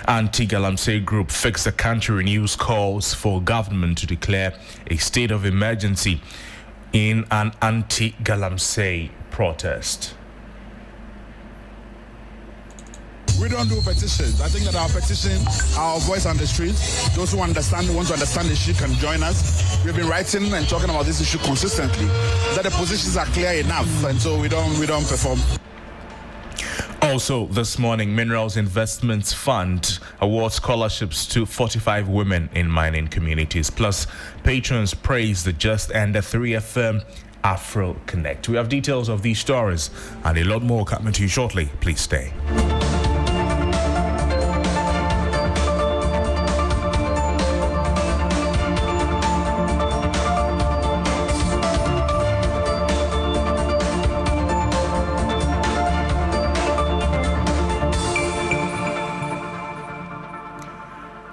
Anti-Galamsey group Fix the Country renews calls for government to declare a state of emergency in an anti-Galamsey protest. We don't do petitions. I think that our petition, our voice on the street, those who want to understand the issue can join us. We've been writing and talking about this issue consistently. That the positions are clear enough, and so we don't perform. Also, this morning, Minerals Investments Fund awards scholarships to 45 women in mining communities. Plus, patrons praise the Just and the 3FM Afro Connect. We have details of these stories and a lot more coming to you shortly. Please stay.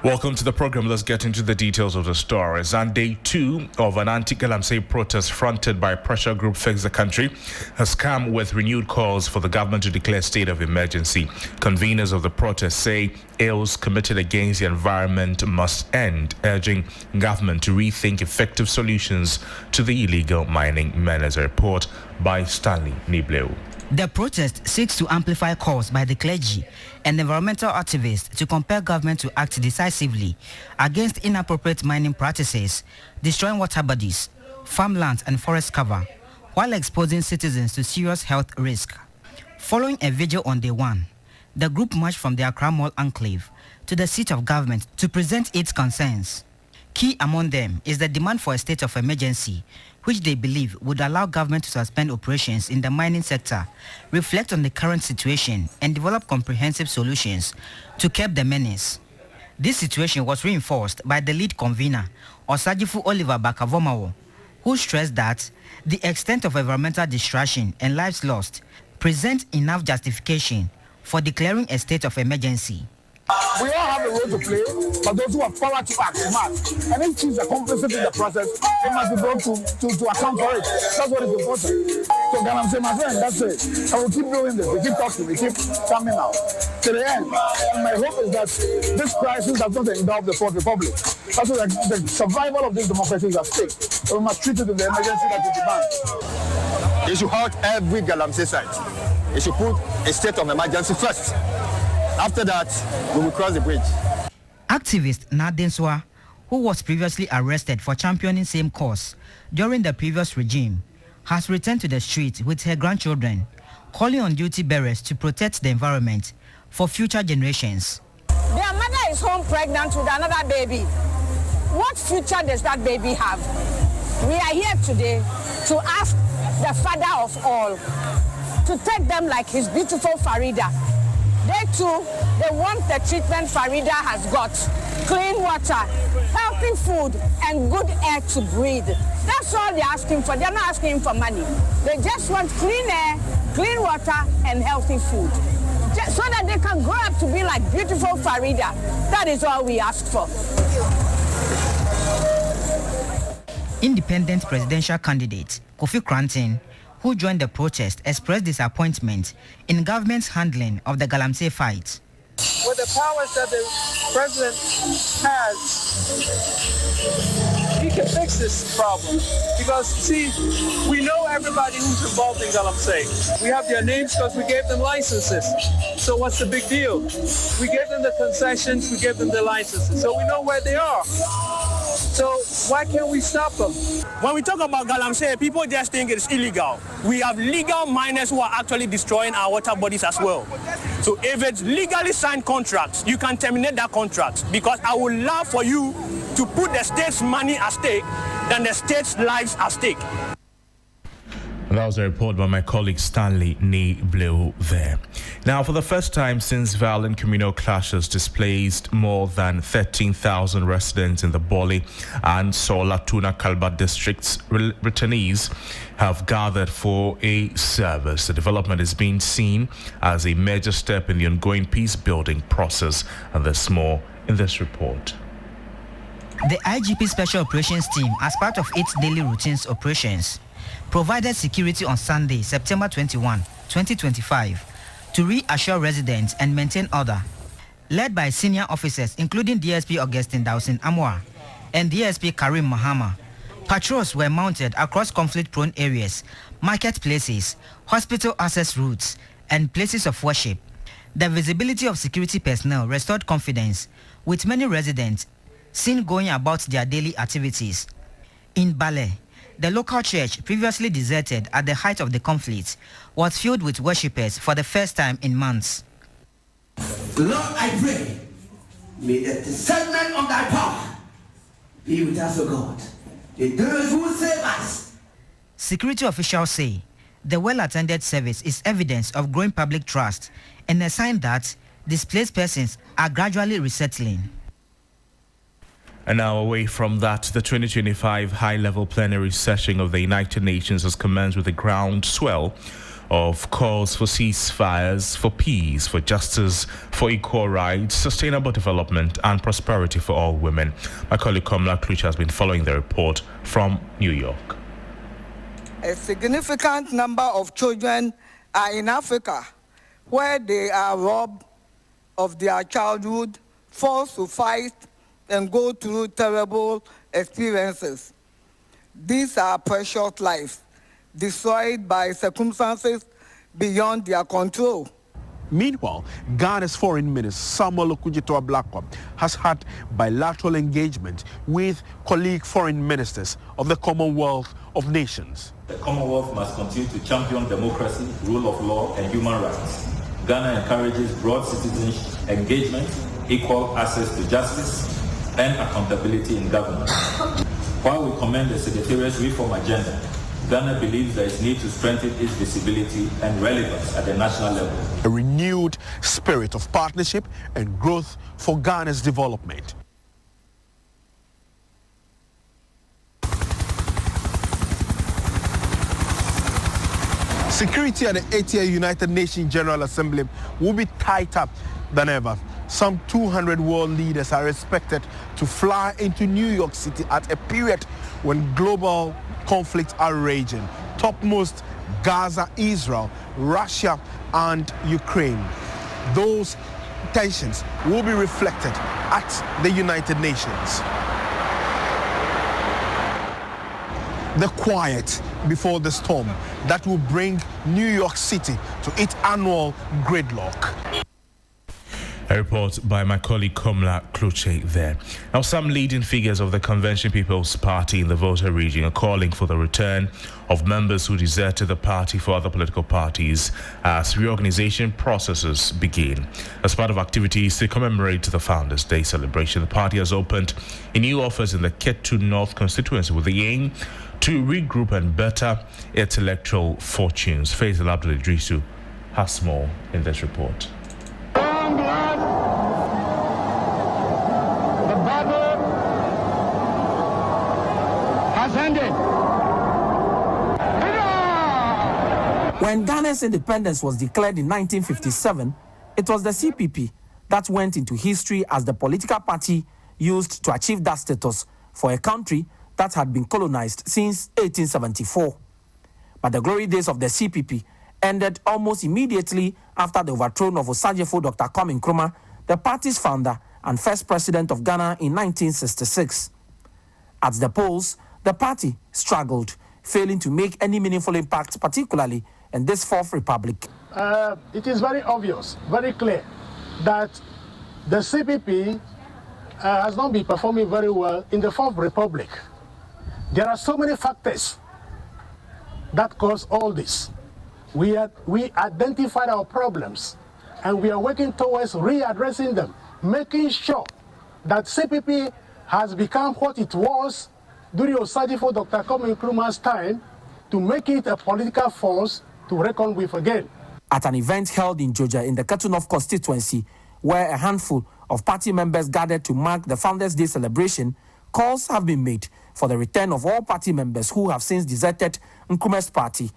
Welcome to the program. Let's get into the details of the stories. On day 2 of an anti-Galamsey protest fronted by pressure group Fix the Country has come with renewed calls for the government to declare state of emergency. Conveners of the protest say ills committed against the environment must end, urging government to rethink effective solutions to the illegal mining menace. A report by Stanley Nibleu. The protest seeks to amplify calls by the clergy and environmental activists to compel government to act decisively against inappropriate mining practices, destroying water bodies, farmlands and forest cover, while exposing citizens to serious health risk. Following a vigil on day 1, the group marched from the Accra Mall enclave to the seat of government to present its concerns. Key among them is the demand for a state of emergency, which they believe would allow government to suspend operations in the mining sector, reflect on the current situation, and develop comprehensive solutions to curb the menace. This situation was reinforced by the lead convener, Osagyefo Oliver Bakavomawo, who stressed that the extent of environmental destruction and lives lost present enough justification for declaring a state of emergency. We all have a role to play, but those who have power to act must. And if chiefs are complicit in the process, they must be brought to account for it. That's what is important. So Galamsey, my friend, that's it. I will keep doing this. We keep talking, we keep coming out to the end. And my hope is that this crisis does not engulf the Fourth Republic. That's what the survival of this democracy is at stake. So we must treat it with the emergency that it demands. They should halt every Galamsey site. They should put a state of emergency first. After that, we will cross the bridge. Activist Nadenswa, who was previously arrested for championing same cause during the previous regime, has returned to the street with her grandchildren, calling on duty bearers to protect the environment for future generations. Their mother is home pregnant with another baby. What future does that baby have? We are here today to ask the father of all to take them like his beautiful Farida. They too, they want the treatment Farida has got. Clean water, healthy food, and good air to breathe. That's all they're asking for. They're not asking for money. They just want clean air, clean water, and healthy food. Just so that they can grow up to be like beautiful Farida. That is all we ask for. Independent presidential candidate Kofi Krantin, who joined the protest, expressed disappointment in government's handling of the Galamsey fight. With the powers that the president has, he can fix this problem. Because, see, we know everybody who's involved in Galamsey. We have their names because we gave them licenses. So what's the big deal? We gave them the concessions, we gave them the licenses. So we know where they are. So why can't we stop them? When we talk about Galamsey, people just think it's illegal. We have legal miners who are actually destroying our water bodies as well. So if it's legally signed contracts, you can terminate that contract, because I would love for you to put the state's money at stake than the state's lives at stake. That was a report by my colleague Stanley Nibleu there. Now, for the first time since violent communal clashes displaced more than 13,000 residents in the Boli and Solatuna Kalba districts, returnees have gathered for a service. The development is being seen as a major step in the ongoing peace-building process, and there's more in this report. The IGP Special Operations Team, as part of its daily routines operations, provided security on Sunday, September 21, 2025, to reassure residents and maintain order. Led by senior officers including DSP Augustine Dawson Amwa and DSP Karim Mahama, patrols were mounted across conflict-prone areas, marketplaces, hospital access routes, and places of worship. The visibility of security personnel restored confidence, with many residents seen going about their daily activities. In Bale, the local church, previously deserted at the height of the conflict, was filled with worshippers for the first time in months. Lord, I pray, may the discernment of thy power be with us, O God, and those who save us. Security officials say the well-attended service is evidence of growing public trust and a sign that displaced persons are gradually resettling. And now away from that, the 2025 high-level plenary session of the United Nations has commenced with a groundswell of calls for ceasefires, for peace, for justice, for equal rights, sustainable development and prosperity for all women. My colleague Noble Crosby has been following the report from New York. A significant number of children are in Africa where they are robbed of their childhood, forced to fight and go through terrible experiences. These are precious lives destroyed by circumstances beyond their control. Meanwhile, Ghana's Foreign Minister Samuel Okudzeto-Ablakwa has had bilateral engagement with colleague foreign ministers of the Commonwealth of Nations. The Commonwealth must continue to champion democracy, rule of law, and human rights. Ghana encourages broad citizenship engagement, equal access to justice, and accountability in government. While we commend the Secretariat's reform agenda, Ghana believes there is need to strengthen its visibility and relevance at the national level. A renewed spirit of partnership and growth for Ghana's development. Security at the 80th United Nations General Assembly will be tighter than ever. Some 200 world leaders are expected to fly into New York City at a period when global conflicts are raging. Topmost, Gaza, Israel, Russia, and Ukraine. Those tensions will be reflected at the United Nations. The quiet before the storm that will bring New York City to its annual gridlock. A report by my colleague Noble Crosby there. Now, some leading figures of the Convention People's Party in the Volta region are calling for the return of members who deserted the party for other political parties as reorganization processes begin. As part of activities to commemorate the Founders' Day celebration, the party has opened a new office in the Ketu North constituency with the aim to regroup and better its electoral fortunes. Faisal Abdul Idrisu has more in this report. When Ghana's independence was declared in 1957, it was the CPP that went into history as the political party used to achieve that status for a country that had been colonized since 1874. But the glory days of the CPP ended almost immediately after the overthrow of Osagyefo Dr. Kwame Nkrumah, the party's founder and first president of Ghana in 1966. At the polls, the party struggled, failing to make any meaningful impact, particularly in this Fourth Republic. It is very obvious, very clear, that the CPP has not been performing very well in the Fourth Republic. There are so many factors that cause all this. We identified our problems, and we are working towards readdressing them, making sure that CPP has become what it was during Osagyefo Dr. Kwame Nkrumah's time, to make it a political force to reckon with again. At an event held in Georgia in the Ketu North constituency, where a handful of party members gathered to mark the Founders' Day celebration, calls have been made for the return of all party members who have since deserted Nkrumah's party.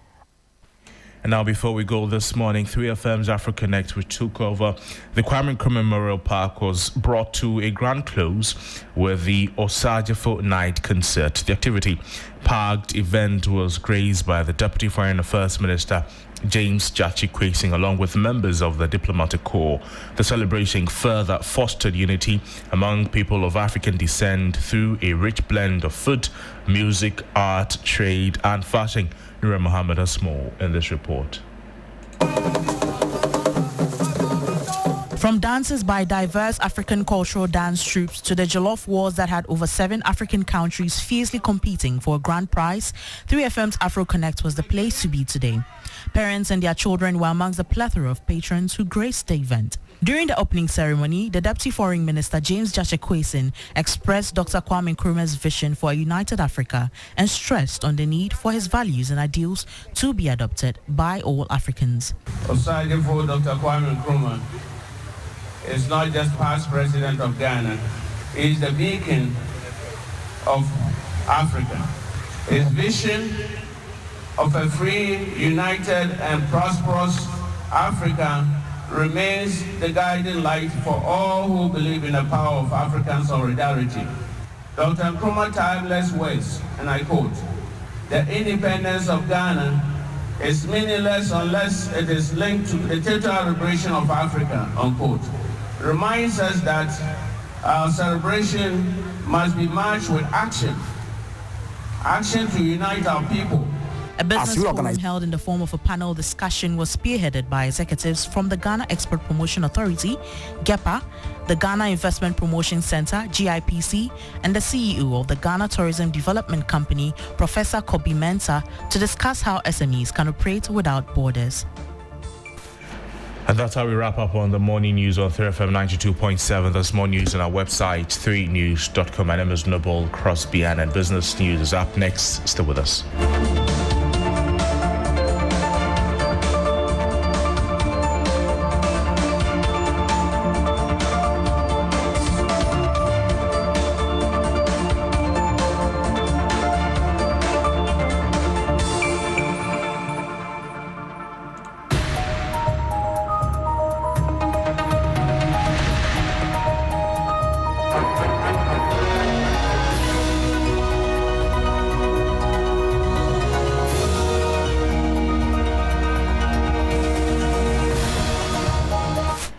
And now, before we go this morning, 3FM's AfriConnect, which took over the Kwame Nkrumah Memorial Park, was brought to a grand close with the Osagyefo Night Concert. The activity packed event was graced by the Deputy Foreign Affairs Minister James Jachikwason along with members of the diplomatic corps. The celebration further fostered unity among people of African descent through a rich blend of food, music, art, trade and fashion. Nura Mohammed has more in this report. From dances by diverse African cultural dance troupes to the Jollof Wars that had over 7 African countries fiercely competing for a grand prize, 3FM's Afro Connect was the place to be today. Parents and their children were amongst the plethora of patrons who graced the event. During the opening ceremony, the Deputy Foreign Minister James Jachikwason expressed Dr. Kwame Nkrumah's vision for a united Africa and stressed on the need for his values and ideals to be adopted by all Africans. Aside for Dr. Kwame Nkrumah is not just past president of Ghana, he is the beacon of Africa. His vision of a free, united and prosperous Africa remains the guiding light for all who believe in the power of African solidarity. Dr. Nkrumah's timeless words, and I quote, "The independence of Ghana is meaningless unless it is linked to the total liberation of Africa," unquote, reminds us that our celebration must be matched with action. Action to unite our people. A business forum held in the form of a panel discussion was spearheaded by executives from the Ghana Export Promotion Authority, GEPA, the Ghana Investment Promotion Center, GIPC, and the CEO of the Ghana Tourism Development Company, Professor Kobi Mensah, to discuss how SMEs can operate without borders. And that's how we wrap up on the morning news on 3FM 92.7. There's more news on our website, 3news.com. My name is Noble Crosby Annan. Business News is up next. Stay with us.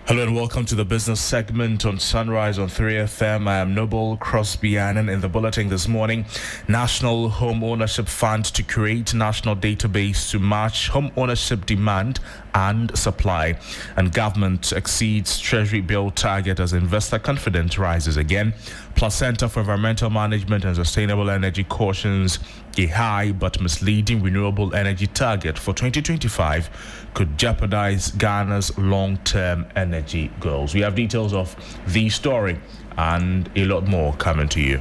Hello and welcome to the business segment on Sunrise on 3FM. I am Noble Crosby Annan. In the bulletin this morning, National Home Ownership Fund to create national database to match home ownership demand and supply. And government exceeds Treasury bill target as investor confidence rises again. Plus, Center for Environmental Management and Sustainable Energy cautions a high but misleading renewable energy target for 2025 could jeopardize Ghana's long-term energy goals. We have details of the story and a lot more coming to you.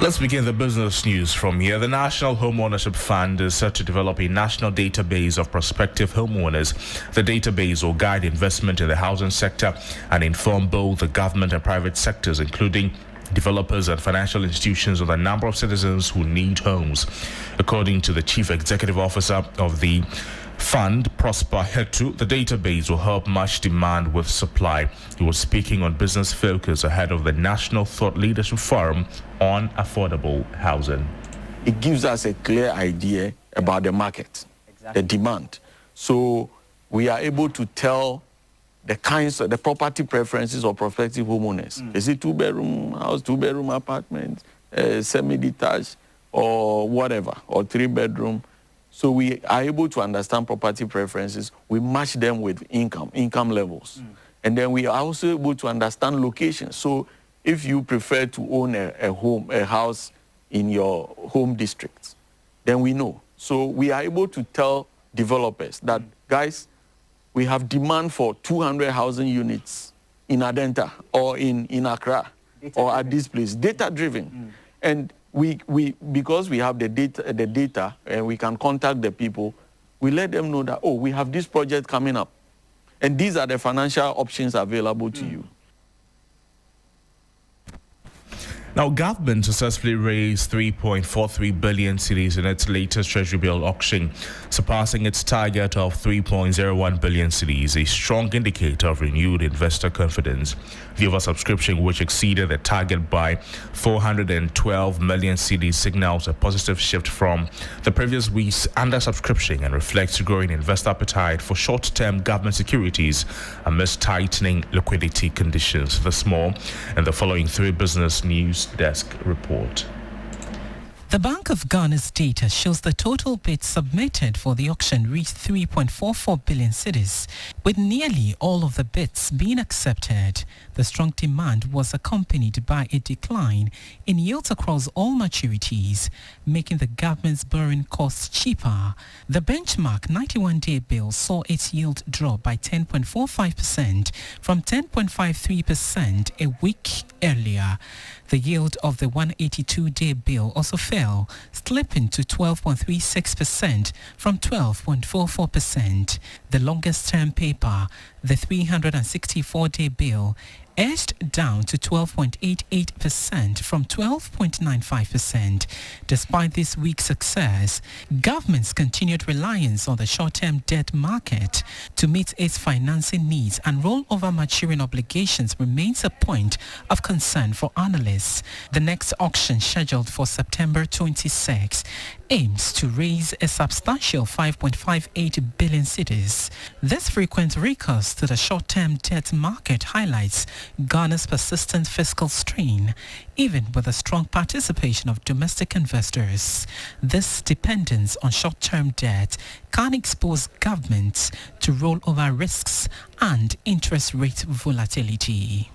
Let's begin the business news from here. The National Home Ownership Fund is set to develop a national database of prospective homeowners. The database will guide investment in the housing sector and inform both the government and private sectors, including developers and financial institutions, on the number of citizens who need homes. According to the Chief Executive Officer of the Fund, Prosper Hetu, the database will help match demand with supply. He was speaking on business focus ahead of the National Thought Leadership Forum on affordable housing. It gives us a clear idea about the market, the demand. So we are able to tell the kinds of the property preferences of prospective homeowners. Is it 2-bedroom house, 2-bedroom apartment, semi-detached, or whatever, or 3-bedroom? So we are able to understand property preferences. We match them with income levels. And then we are also able to understand locations. So if you prefer to own a house in your home district, then we know. So we are able to tell developers that, guys, we have demand for 200 housing units in Adenta or in Accra or at this place, data-driven. And we because we have the data and we can contact the people, we let them know that, oh, we have this project coming up. And these are the financial options available to you. Now, government successfully raised 3.43 billion cedis in its latest treasury bill auction, surpassing its target of 3.01 billion cedis, a strong indicator of renewed investor confidence. The oversubscription, which exceeded the target by 412 million cedis, signals a positive shift from the previous week's undersubscription and reflects growing investor appetite for short-term government securities amidst tightening liquidity conditions. This more in the following 3 business news desk report. The Bank of Ghana's data shows the total bids submitted for the auction reached 3.44 billion cedis, with nearly all of the bids being accepted. The strong demand was accompanied by a decline in yields across all maturities, making the government's borrowing costs cheaper. The benchmark 91-day bill saw its yield drop by 10.45% from 10.53% a week earlier. The yield of the 182-day bill also fell, slipping to 12.36% from 12.44%. The longest-term paper, the 364-day bill, edged down to 12.88% from 12.95%. Despite this week's success, government's continued reliance on the short-term debt market to meet its financing needs and rollover maturing obligations remains a point of concern for analysts. The next auction, scheduled for September 26, aims to raise a substantial 5.58 billion cedis. This frequent recourse to the short-term debt market highlights Ghana's persistent fiscal strain, even with the strong participation of domestic investors. This dependence on short-term debt can expose governments to rollover risks and interest rate volatility.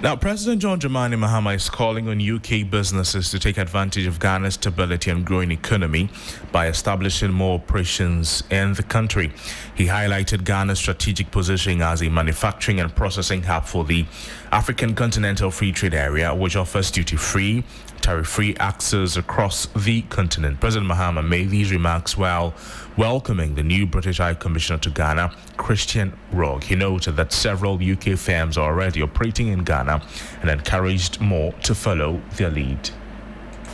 Now, President John Dramani Mahama is calling on UK businesses to take advantage of Ghana's stability and growing economy by establishing more operations in the country. He highlighted Ghana's strategic positioning as a manufacturing and processing hub for the African Continental Free Trade Area, which offers duty-free, tariff-free access across the continent. President Mahama made these remarks while welcoming the new British High Commissioner to Ghana, Christian Rogue. He noted that several UK firms are already operating in Ghana and encouraged more to follow their lead.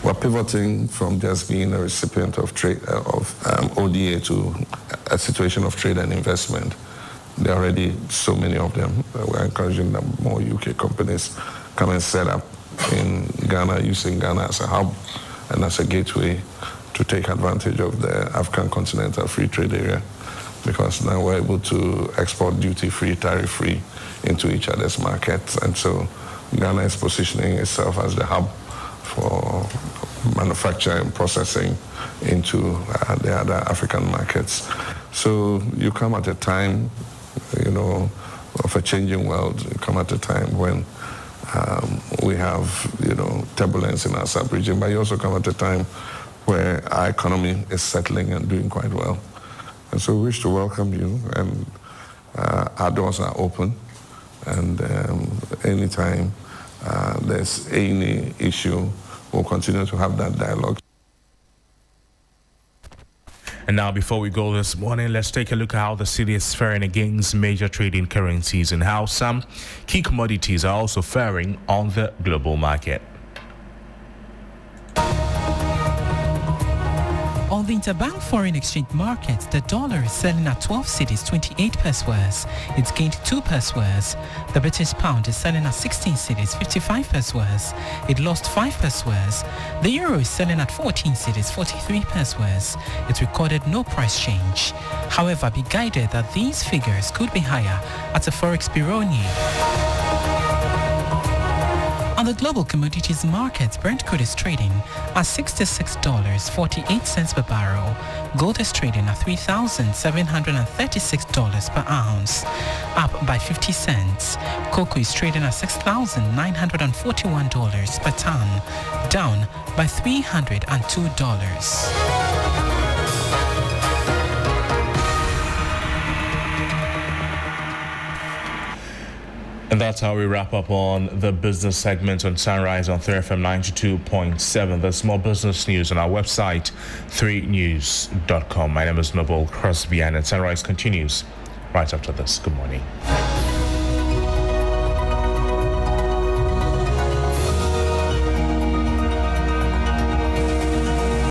We're pivoting from just being a recipient of trade ODA to a situation of trade and investment. There are already so many of them. We're encouraging that more UK companies come and set up in Ghana, using Ghana as a hub and as a gateway to take advantage of the African Continental Free Trade Area, because now we're able to export duty-free, tariff-free into each other's markets. And so Ghana is positioning itself as the hub for manufacturing and processing into the other African markets. So you come at a time, of a changing world. You come at a time when we have, turbulence in our sub-region, but you also come at a time where our economy is settling and doing quite well. And so we wish to welcome you, and our doors are open. And anytime there's any issue, we'll continue to have that dialogue. And now, before we go this morning, let's take a look at how the city is faring against major trading currencies and how some key commodities are also faring on the global market. On the interbank foreign exchange market, the dollar is selling at 12 cedis 28 pesewas. It's gained 2 pesewas. The British pound is selling at 16 cedis 55 pesewas. It lost 5 pesewas. The euro is selling at 14 cedis 43 pesewas. It recorded no price change. However, be guided that these figures could be higher at a forex bureau near. On the global commodities market, Brent crude is trading at $66.48 per barrel. Gold is trading at $3,736 per ounce, up by 50 cents. Cocoa is trading at $6,941 per ton, down by $302. And that's how we wrap up on the business segment on Sunrise on 3FM 92.7. There's more business news on our website, 3news.com. My name is Noble Crosby Annan. Sunrise continues right after this. Good morning.